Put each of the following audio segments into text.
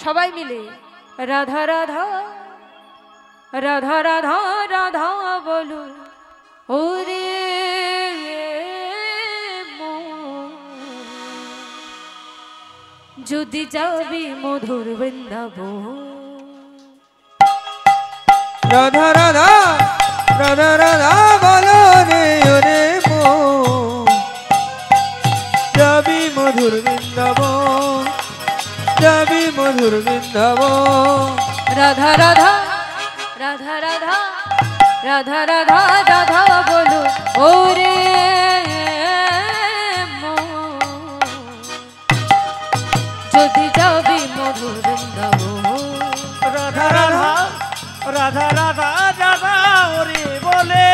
সবাই মিলে রাধা রাধা রাধা রাধা রাধা বলো ওরে যদি যাবি মধুর বৃন্দাবন। রাধা রাধা রাধা রাধা বলো রে ওরে মন, যাবি মধুর বৃন্দাবন, যাবি মধুর বৃন্দাবন। রাধা রাধা রাধা রাধা রাধা রাধা রাধা বলো ওরে যদি যাবি মধুর বৃন্দাবন। রাধা রাধা রাধা রাধা রাধা ওরে বলে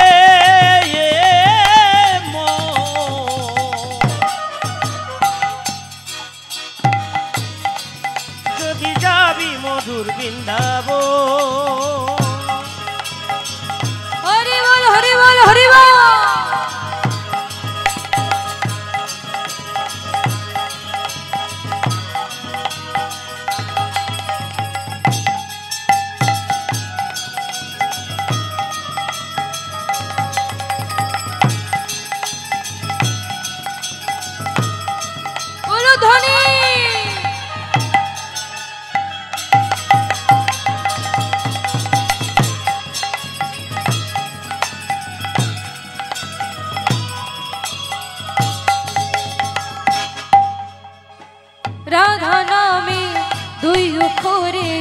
যদি যাবি মধুর বৃন্দাবন। হরি বল হরি বল হরি বল। রাধা নামে দুই অক্ষরে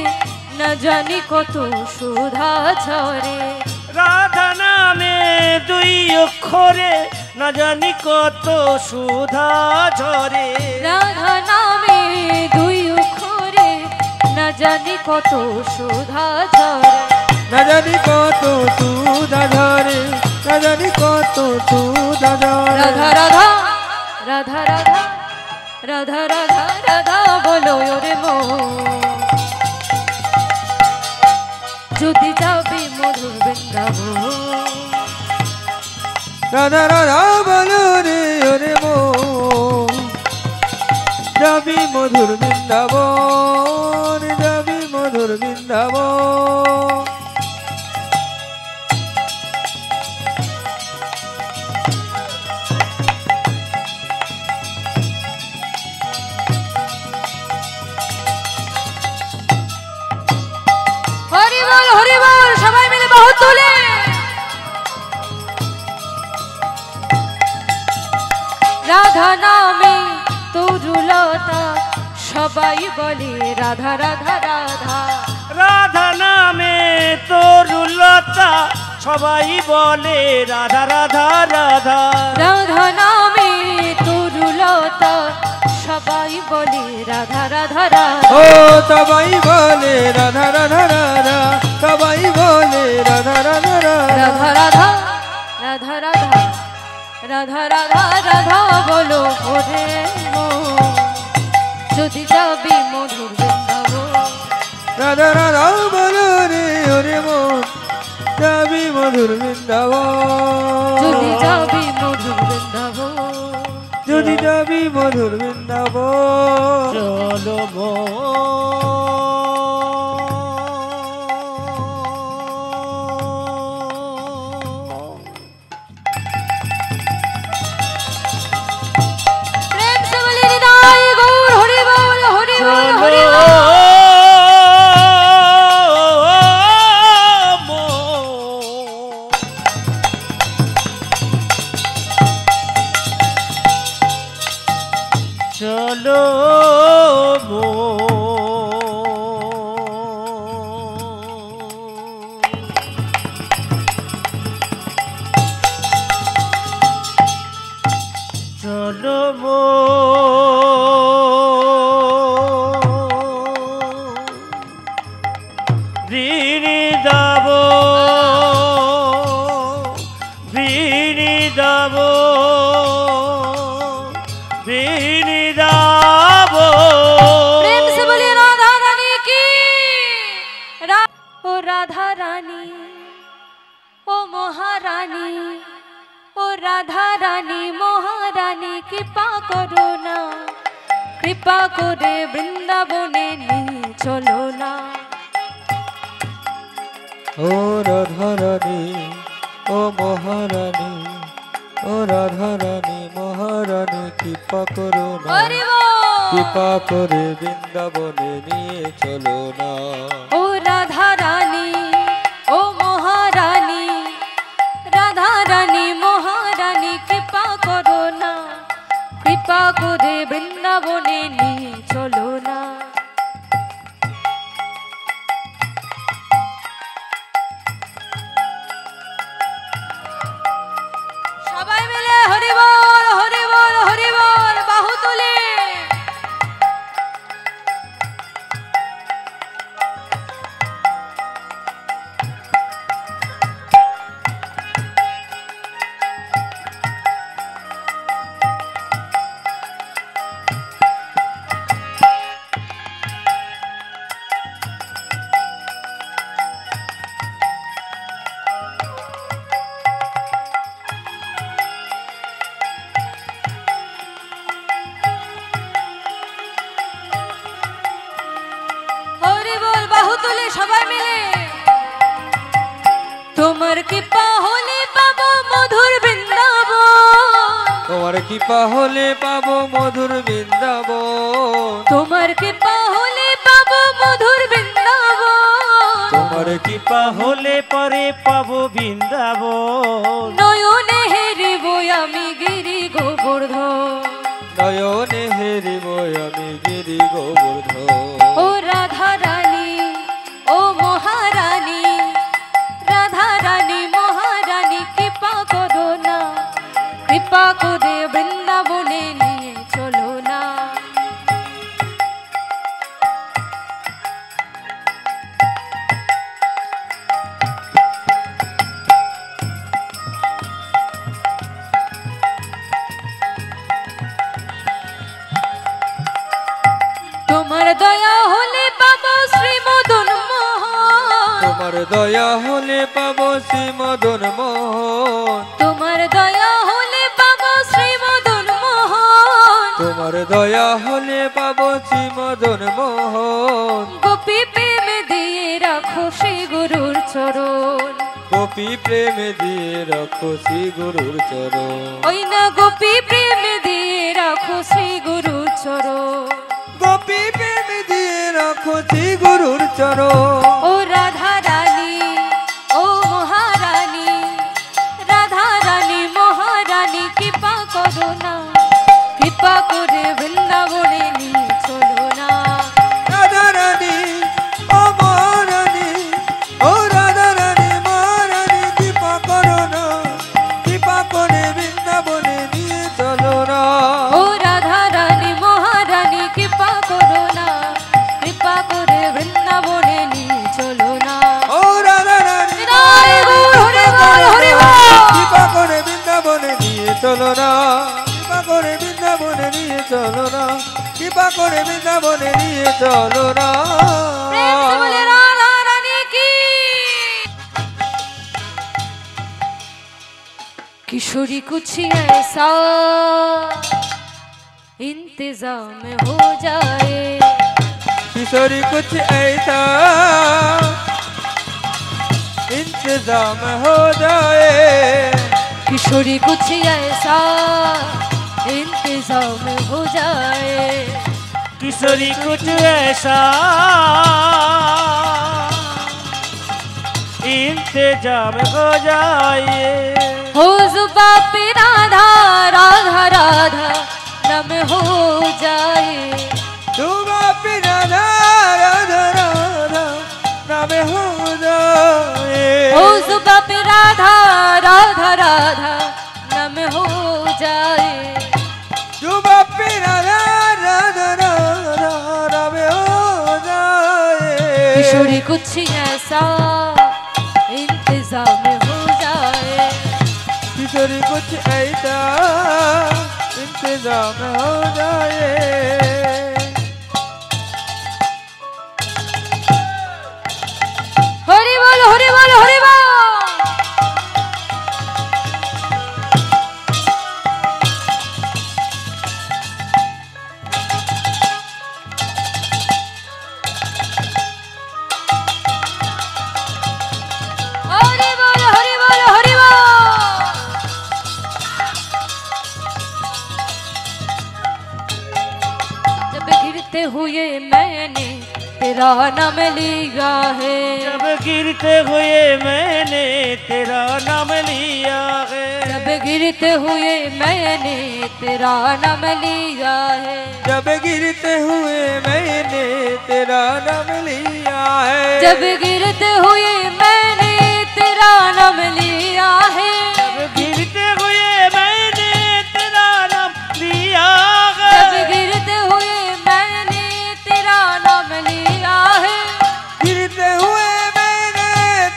না জানি কত সুধা ঝরে। রাধা নামে দুই অক্ষরে না জানি কত সুধা ঝরে। রাধা নামে দুই অক্ষরে না জানি কত সুধা ঝরে। না জানি কত সুধা ঝরে, না জানি কত সুধা ঝরে। রাধা রাধা রাধা রাধা রাধা রাধা রাধা বলো ওরে মন যদি যাবি মধুর বৃন্দাবন। রাধা রাধা বলো রে ওরে মন, যাবি মধুর বৃন্দাবন, যাবি মধুর বৃন্দাবন। হরি বল হরি বল সবাই মিলে বাহু তুলে। রাধা নামে তরুলতা সবাই বলে রাধা রাধা রাধা। রাধা নামে তরুলতা সবাই বলে রাধা রাধা রাধা। রাধা নামে তরুলতা সবাই বলে রাধা রাধা রাধা। ও সবাই বলে রাধা রাধা রাধা, সবাই বলে রাধা রাধা রাধা। রাধা রাধা রাধা রাধা রাধা রাধা রাধা বলো ওরে মন যদি যাবি মধুর বৃন্দাবন। রাধা রাধা বলো রে ওরে মন, যাবি মধুর বৃন্দাবন, যদি যাবি মধুর বৃন্দাবন। যদি যাবি মধুর বৃন্দাবন। চলো প্রেম সে বলি হৃদয় গৌর হরি বল হরি বল হরি বল। চলো চলো प्रेम से बोलिए राधा रानी की। ओ राधा रानी ओ महारानी ओ राधा रानी महारानी कृपा करो ना কৃপা করে বৃন্দাবনে নিয়ে চলো না। ও রাধারানী ও মহারানী, ও রাধারানী মহারানী কৃপা করো না, হরি বল। কৃপা করে বৃন্দাবনে নিয়ে চলো না। ও রাধা রানী ও মহারানী, রাধা রানী মহারানী কৃপা করো না, কৃপা করে বৃন্দাবনে নিয়ে চলো না। সবাই মিলে হরি বল হরি বল হরি বল, বাহু তুলে। হরি বল, বাহু তুলে সবাই মিলে। তোমার কৃপা হলে পাবো মধুর বৃন্দাবন, তোমার কৃপা হলে পাবো মধুর বৃন্দাবন, তোমার কৃপা হলে পাবো মধুর বৃন্দাবন। তোমার কৃপা হলে পরে পাবো বৃন্দাবন। নয়নে হেরিব আমি গিরি গোবর্ধন, নয়নে হেরিব আমি গিরি গোবর্ধন। ও রাধা রানী ও মহারানী, রাধা রানী মহারানী কৃপা করো না, কৃপা করে বৃন্দাবনে নিয়ে চলো না। তোমার দয়া হলে পাবো শ্রী মদন মোহন, তোমার দয়া হলে পাবো শ্রী মদন মোহন, তোমার দয়া হলে পাবো শ্রী মদন মোহন। তোমার দয়া হলে পাবো শ্রী মদন মোহন। গোপী প্রেম দিয়ে রাখো শ্রী গুরুর চরণ, গোপী প্রেম দিয়ে রাখো শ্রী গুরুর চরণ, ওই না গোপী প্রেম দিয়ে রাখো শ্রী গুরুর চরণ। গোপী প্রেম দিয়ে রাখো শ্রী গুরুর চরণ। ও রাধা রানী ও মহারানী, রাধা রানী মহারানী কৃপা করো না, কৃপা করে বৃন্দাবনে নিয়ে চলো না। রাধা রানী ও মহারানী, ও রাধা রানী মহারানী কৃপা করো না, কৃপা করে বৃন্দাবনে নিয়ে চলো না। ও রাধা রানী মহারানী কৃপা করো না, কৃপা করে বৃন্দাবনে নিয়ে চলো না। ও রাধা রানী হরি বল হরি বল হরি বল। কৃপা করে বৃন্দাবনে নিয়ে চলো না, কৃপা করে বৃন্দাবনে নিয়ে চলো না, কৃপা করে বৃন্দাবনে নিয়ে চলো না। प्रेम से बोले राधा रानी की। किशोरी कुछ ऐसा इंतजाम हो जाए, किशोरी कुछ ऐसा इंतजाम हो जाए, किशोरी कुछ ऐसा इंतजाम हो जाए। किशोरी कुछ ऐसा इंतजाम हो जाए। हो जुबा पे राधा राधा राधा नम हो जाए, डूबा पिना राधा राधा नाम हो जाए। हो जुबा पे राधा राधा राधा नम हो जाए। डूबा पिना राधा राधा नाम हो जाए। किशोरी कुछ ऐसा इंतजाम हो जाए, किशोरी कुछ ऐसा इंतजाम हो जाए। हरि बोल हरि बोल हरि बोल। हुए मैंने तेरा नाम लिया है। जब गिरते हुए मैंने तेरा नाम लिया है। जब गिरते हुए मैंने तेरा नाम लिया है। जब गिरते हुए मैंने तेरा नाम लिया है। जब गिरते हुए मैंने तेरा नाम लिया है। जब गिरते हुए मैंने तेरा नाम लिया है। जब गिरते हुए मैंने तेरा नाम लिया है। गिरते हुए मैंने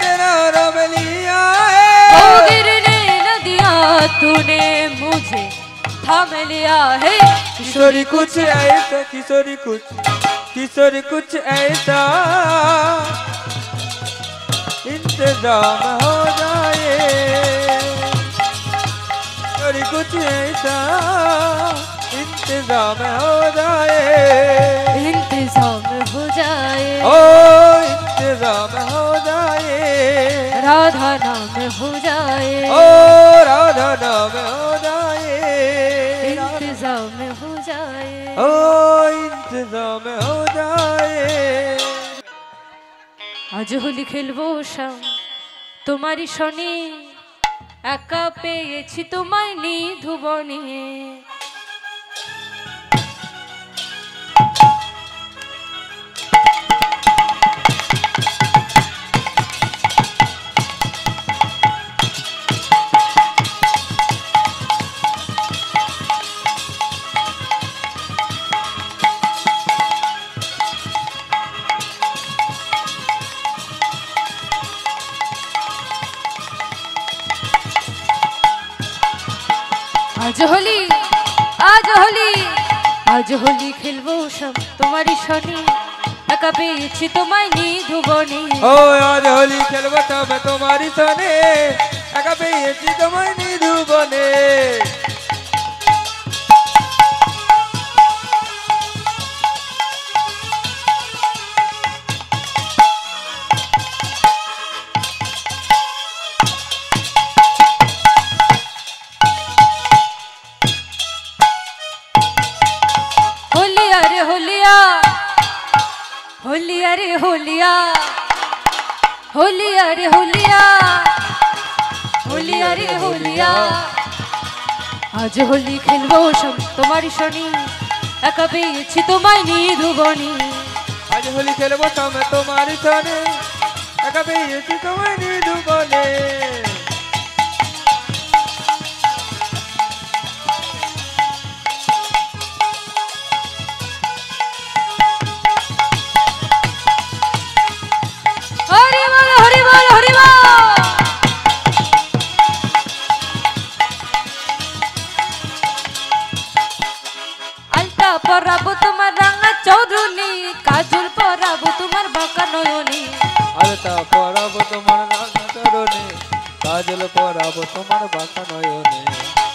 तेरा नाम लिया है। वो गिरने न दिया तूने मुझे थाम लिया है। किशोरी कुछ ऐसा, किशोरी कुछ ऐसा इंतजाम हो जाए। किशोरी कुछ ऐसा इंतजाम हो जाए। इंतजाम हो जाए। ओ इंतजाम हो जाए। राधा नाम हो जाए। ओ राधा नाम हो जाए। इंतजाम हो जाए। ओ इंतजाम हो जाए। আজ হোলি খেলবো শাম তোমারই শনি, একা পেয়েছি তোমায় নিধুবনে। আজ হোলি আজ হোলি আজ হোলি খেলবো সব তোমারই শনি, একা পেয়েছি তোমায় নিধুবনে। ও আজ হোলি খেলবো তবে তোমারই সনে, একা পেয়েছি তোমায় নিধুবনে। होलिया रे होलिया, होलिया रे होलिया, होलिया रे होलिया। आज होली खेलबो সব তোমারই শনি, একা পেয়েছি তোমায় নিধুবনে। আজ হোলি খেলবো তবে তোমারই সনে, একা পেয়েছি তোমায় নিধুবনে। পরাবো তোমার রাঙা চৌধুরী, কাজল পরাবো তোমার বাঁকা নয়নে। আলতা পরাবো তোমার রাঙা চরণে, কাজল পরাবো তোমার বাঁকা নয়নে।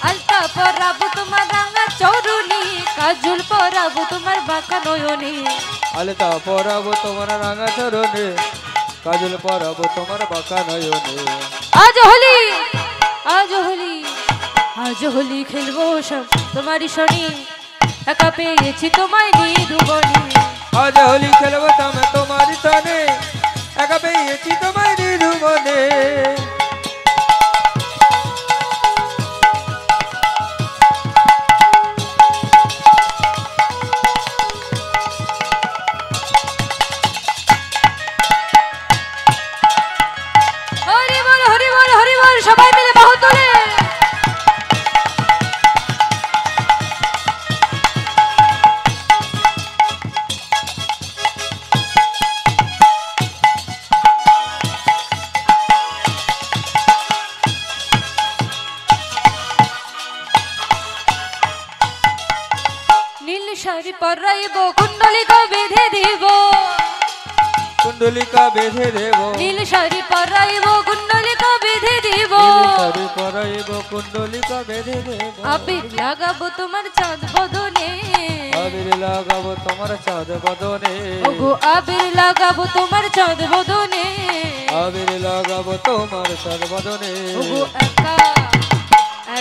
আলতা পরাবো তোমার রাঙা চৌধুরী, কাজল পরাবো তোমার বাঁকা নয়নে। আলতা পরাবো তোমার রাঙা চরণে, কাজল পরাবো তোমার বাঁকা নয়নে। আজ হোলি আজ হোলি আজ হোলি খেলবো সব তোমারই শনি, একা পেয়েছি তোমায় নিধুবনে। আজ হোলি খেলবো তবে তোমারই সনে, একা পেয়েছি তোমায় নিধুবনে। হরি বল হরি বল হরি বল, সবাই মিলে বাহু তোলে। শাড়ি পরাইব কুণ্ডলিকা বেঁধে দিব, কুণ্ডলিকা বেঁধে দেব। নীল শাড়ি পরাইব কুণ্ডলিকা বেঁধে দিব। শাড়ি পরাইব কুণ্ডলিকা বেঁধে দেব। আবির লাগাবো তোমার চাঁদ বদনে, আবির লাগাবো তোমার চাঁদ বদনে। ওগো আবির লাগাবো তোমার চাঁদ বদনে। আবির লাগাবো তোমার চাঁদ বদনে। ওগো একা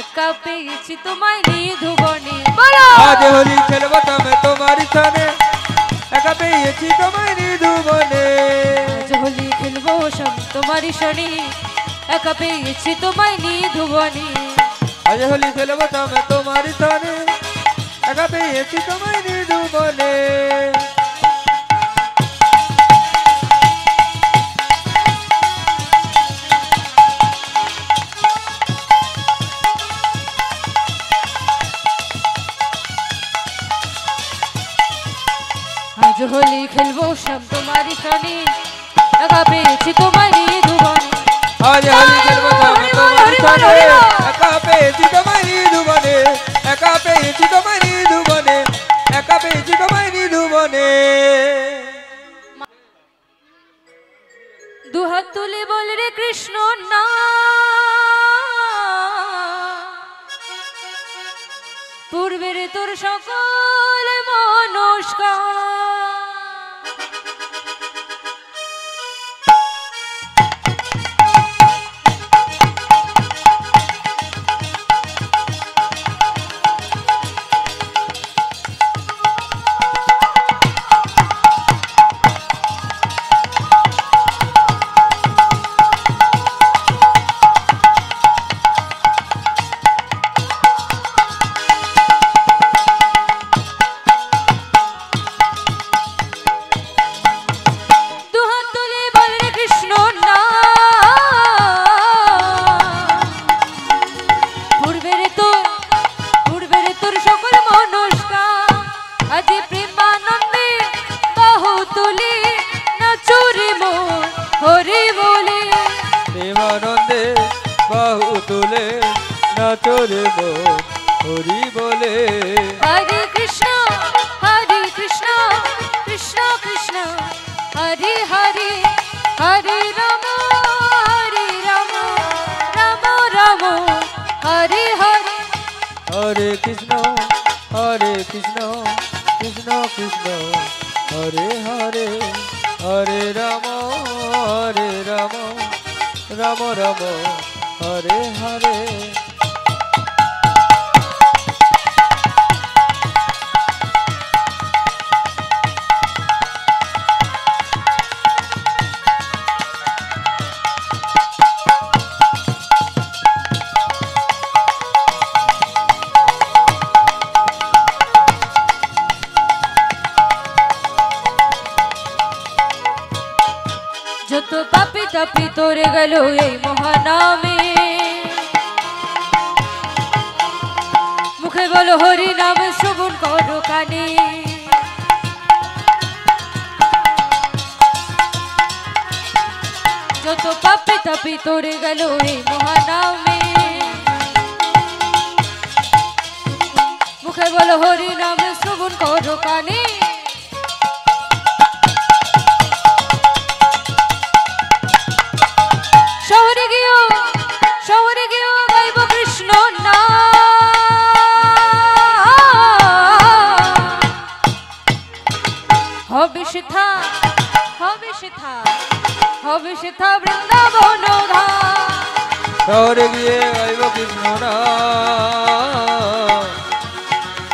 একা পেয়েছি তোমায় নিধুবনে। বলো আজ হোলি খেলবো তবে তোমারই সনে, একা পেয়েছি তোমায় নিধুবনে। আজ হোলি খেলবো সব তোমারই শনি, একা পেয়েছি তোমায় নিধুবনে। আজ হোলি খেলবো তবে তোমারই সনে, একা পেয়েছি তোমায় নিধুবনে। আজ হোলি খেলবো সব তোমারই শনি, একা পেয়েছি তোমায় নিধুবনে। আজ হোলি খেলবো তবে তোমারই সনে, একা পেয়েছি তোমায় নিধুবনে। একা পেয়েছি তোমায় নিধুবনে, একা পেয়েছি তোমায় নিধুবনে। দুহাত তুলে বল রে কৃষ্ণ না, পূর্বের তোর সকল মনস্কার। প্রেমানন্দে বাহু তুলে নাচো রে মন হরি বলে। হরে কৃষ্ণ কৃষ্ণ কৃষ্ণ হরে হরে, হরে রাম রাম রাম হরে হরে। হরে কৃষ্ণ কৃষ্ণ কৃষ্ণ হরে হরে, হরে রাম রাম রাম হরে হরে। যত পাপি তাপি তোরে গেল এই মহানামে, মুখে বলো হরি নাম শ্রবণ করো কানে। যত পাপি তাপি তোরে গেল এই মহানামে, মুখে বলো হরি নাম শ্রবণ করো কানে। শহরে গিয়েও গাইব কৃষ্ণ না, হবে সেথা বৃন্দাবন ধাম। শহরে গিয়ে গাইব কৃষ্ণ নাম,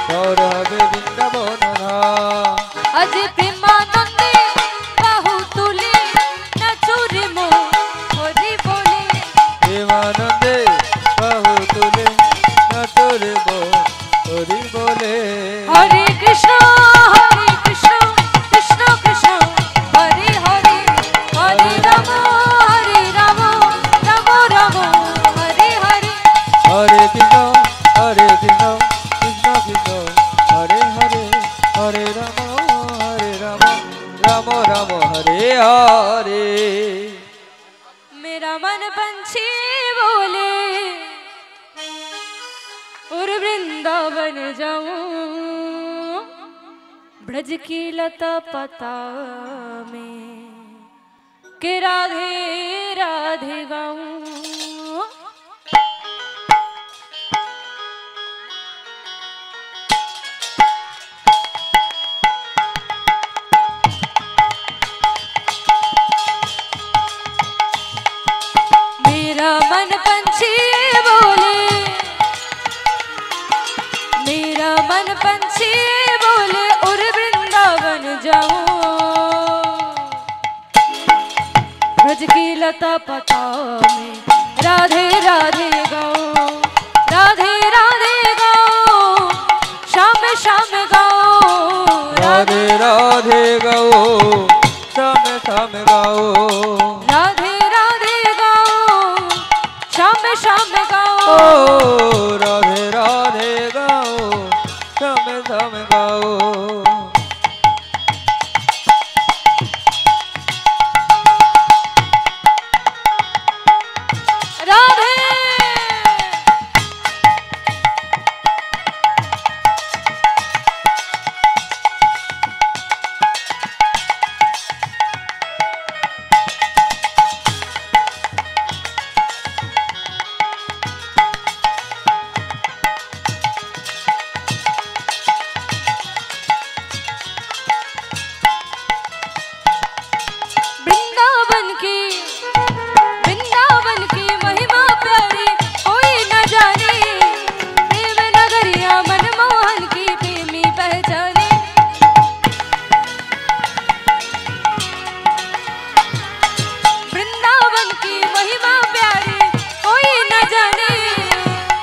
শহর হবে বৃন্দাবন ধাম। আজ প্রেমানন্দে বাহু তুলে নাচো রে মন হরি বলে। প্রেমানন্দে বাহু তুলে নাচো রে মন হরি বলে। হরে কৃষ্ণ কৃষ্ণ কৃষ্ণ হরে হরে, হরে রাম রাম রাম হরে হরে। হরে কৃষ্ণ কৃষ্ণ কৃষ্ণ হরে হরে, হরে রাম রাম রাম হরে হরে। मेरा मन पंछी बोले और वृंदावन जाऊं, ब्रज की लता पता में के राधे राधे गाऊं। मेरा मन पंछी बोले, मेरा मन पंछी बोले और वृंदावन जाऊं, ब्रज की लता पता में राधे राधे गाओ, राधे राधे गाओ, शाम शाम गाओ, राधे राधे गाओ, शाम शाम गाओ, राधे राधे गाओ, शाम शाम गाओ, ओ राधे राधे गाओ, शाम शाम गाओ। राधे वृंदावन की महिमा प्यारी कोई न जाने, प्रेम नगरिया मनमोहन की प्रेमी पहचाने। वृंदावन की महिमा प्यारी कोई न जाने,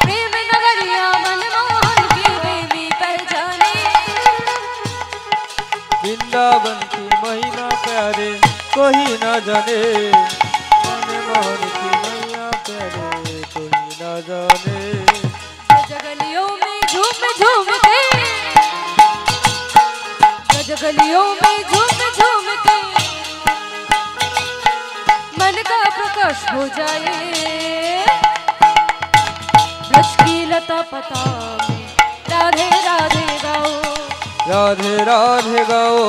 प्रेम नगरिया मनमोहन की प्रेमी पहचाने। वृंदावन की महिमा प्यारे कोई न जाने, मनमोहन की मैया प्यारे कोई न जाने। गलियों में झूम झूम के, गलियों में झूम झूम के मन का प्रकाश हो जाए। ब्रज की लता पता में राधे राधे गाओ, राधे राधे गाओ,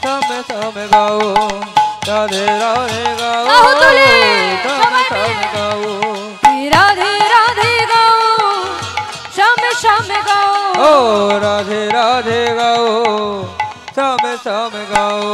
शाम शाम गाओ, राधे राधे गाओ, गाओ तुले, शाम शाम गाओ, राधे राधे गाओ, शाम शाम गाओ, ओ राधे राधे गाओ, शाम शाम गाओ।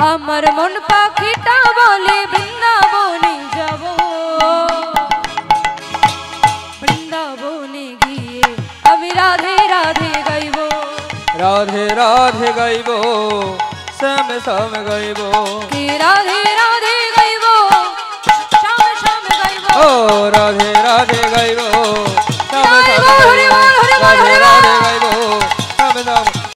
আমার মন পাখিটা বলে বৃন্দাবনে যাব, বৃন্দাবনে গিয়ে আমি রাধে রাধে গাইব, राधे राधे गाइबो, श्याम श्याम गाइबो, कि राधे राधे गाइब, श्याम श्याम गाइब, ओ राधे राधे गाइबो, श्याम हरे श्याम बोल हरे बोल हरे बोल राधे हरे राधे